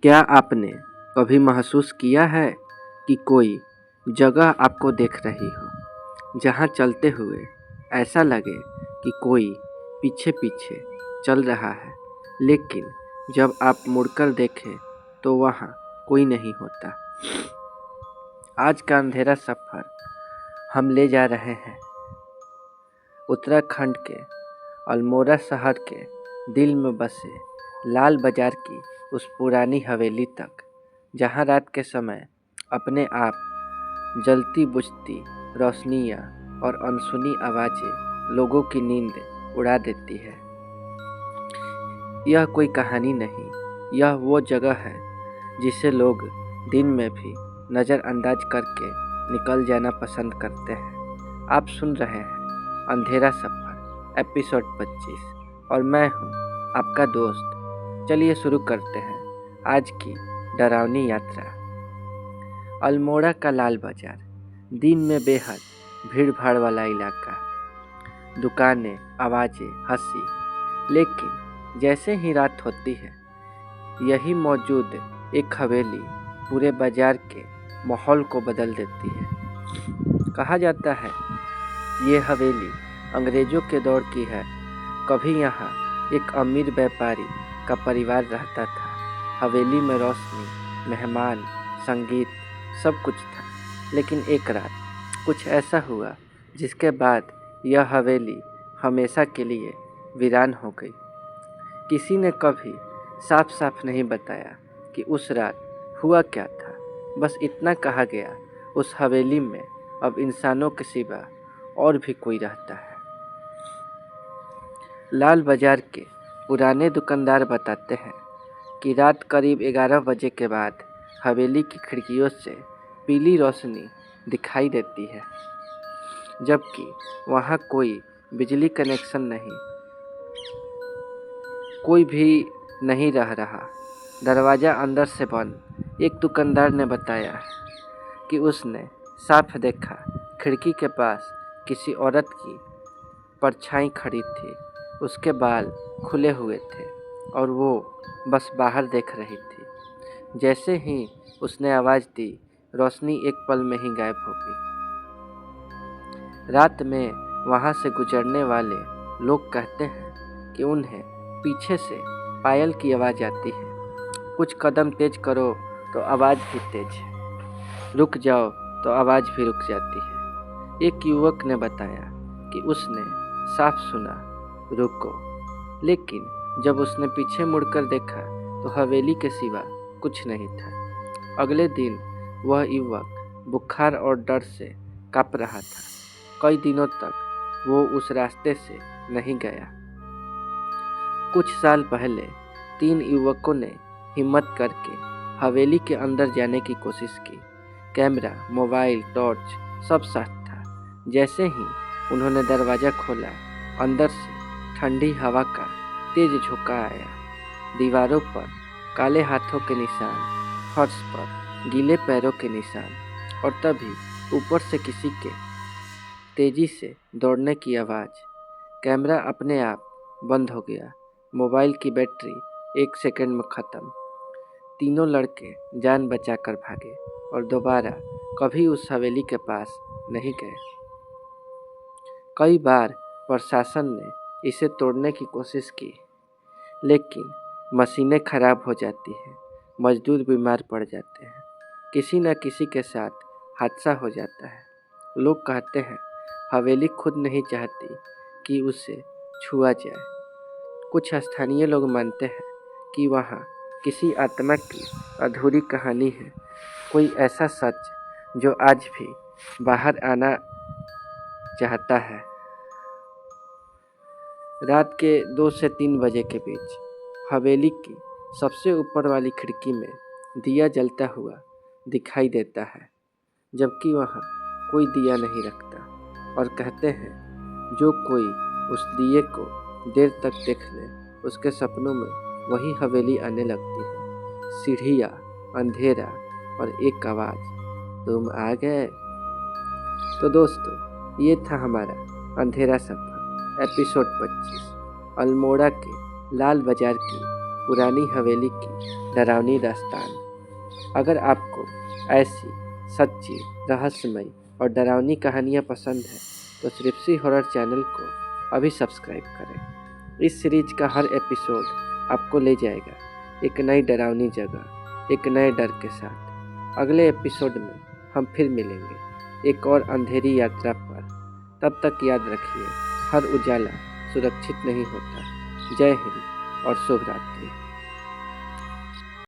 क्या आपने कभी महसूस किया है कि कोई जगह आपको देख रही हो, जहाँ चलते हुए ऐसा लगे कि कोई पीछे पीछे चल रहा है, लेकिन जब आप मुड़कर देखें तो वहाँ कोई नहीं होता। आज का अंधेरा सफ़र हम ले जा रहे हैं उत्तराखंड के अल्मोड़ा शहर के दिल में बसे लाल बाजार की उस पुरानी हवेली तक, जहाँ रात के समय अपने आप जलती बुझती रोशनियाँ और अनसुनी आवाज़ें लोगों की नींद उड़ा देती है। यह कोई कहानी नहीं, यह वो जगह है जिसे लोग दिन में भी नज़रअंदाज करके निकल जाना पसंद करते हैं। आप सुन रहे हैं अंधेरा सफ़र एपिसोड 25 और मैं हूँ आपका दोस्त। चलिए शुरू करते हैं आज की डरावनी यात्रा। अल्मोड़ा का लाल बाजार दिन में बेहद भीड़ भाड़ वाला इलाका, दुकानें, आवाज़ें, हंसी, लेकिन जैसे ही रात होती है यही मौजूद एक हवेली पूरे बाजार के माहौल को बदल देती है। कहा जाता है ये हवेली अंग्रेज़ों के दौर की है। कभी यहाँ एक अमीर व्यापारी का परिवार रहता था। हवेली में रोशनी, मेहमान, संगीत, सब कुछ था, लेकिन एक रात कुछ ऐसा हुआ जिसके बाद यह हवेली हमेशा के लिए वीरान हो गई। किसी ने कभी साफ साफ नहीं बताया कि उस रात हुआ क्या था, बस इतना कहा गया उस हवेली में अब इंसानों के सिवा और भी कोई रहता है। लाल बाजार के पुराने दुकानदार बताते हैं कि रात करीब 11 बजे के बाद हवेली की खिड़कियों से पीली रोशनी दिखाई देती है, जबकि वहाँ कोई बिजली कनेक्शन नहीं, कोई भी नहीं रह रहा। दरवाज़ा अंदर से बंद। एक दुकानदार ने बताया कि उसने साफ देखा खिड़की के पास किसी औरत की परछाई खड़ी थी। उसके बाल खुले हुए थे और वो बस बाहर देख रही थी। जैसे ही उसने आवाज़ दी, रोशनी एक पल में ही गायब हो गई। रात में वहाँ से गुजरने वाले लोग कहते हैं कि उन्हें पीछे से पायल की आवाज़ आती है। कुछ कदम तेज करो तो आवाज़ भी तेज, रुक जाओ तो आवाज़ भी रुक जाती है। एक युवक ने बताया कि उसने साफ सुना, रुको, लेकिन जब उसने पीछे मुड़कर देखा तो हवेली के सिवा कुछ नहीं था। अगले दिन वह युवक बुखार और डर से काँप रहा था। कई दिनों तक वो उस रास्ते से नहीं गया। कुछ साल पहले 3 युवकों ने हिम्मत करके हवेली के अंदर जाने की कोशिश की। कैमरा, मोबाइल, टॉर्च सब साथ था। जैसे ही उन्होंने दरवाज़ा खोला, अंदर से ठंडी हवा का तेज झोंका आया। दीवारों पर काले हाथों के निशान, फर्श पर गीले पैरों के निशान, और तभी ऊपर से किसी के तेजी से दौड़ने की आवाज़। कैमरा अपने आप बंद हो गया। मोबाइल की बैटरी 1 सेकंड में ख़त्म। तीनों लड़के जान बचाकर भागे और दोबारा कभी उस हवेली के पास नहीं गए। कई बार प्रशासन ने इसे तोड़ने की कोशिश की, लेकिन मशीनें खराब हो जाती हैं, मजदूर बीमार पड़ जाते हैं, किसी न किसी के साथ हादसा हो जाता है। लोग कहते हैं हवेली खुद नहीं चाहती कि उसे छुआ जाए। कुछ स्थानीय लोग मानते हैं कि वहाँ किसी आत्मा की अधूरी कहानी है, कोई ऐसा सच जो आज भी बाहर आना चाहता है। रात के 2 से 3 बजे के बीच हवेली की सबसे ऊपर वाली खिड़की में दिया जलता हुआ दिखाई देता है, जबकि वहाँ कोई दिया नहीं रखता, और कहते हैं जो कोई उस दिए को देर तक देख ले, उसके सपनों में वही हवेली आने लगती है। सीढ़ियाँ, अंधेरा और एक आवाज़, तुम आ गए। तो दोस्तों, ये था हमारा अंधेरा सफ़र एपिसोड 25 अल्मोड़ा के लाल बाजार की पुरानी हवेली की डरावनी दास्तान। अगर आपको ऐसी सच्ची, रहस्यमयी और डरावनी कहानियाँ पसंद हैं तो सृप्सी हॉरर चैनल को अभी सब्सक्राइब करें। इस सीरीज का हर एपिसोड आपको ले जाएगा एक नई डरावनी जगह, एक नए डर के साथ। अगले एपिसोड में हम फिर मिलेंगे एक और अंधेरी यात्रा पर। तब तक याद रखिए, हर उजाला सुरक्षित नहीं होता। जय हिंद और शुभ रात्रि।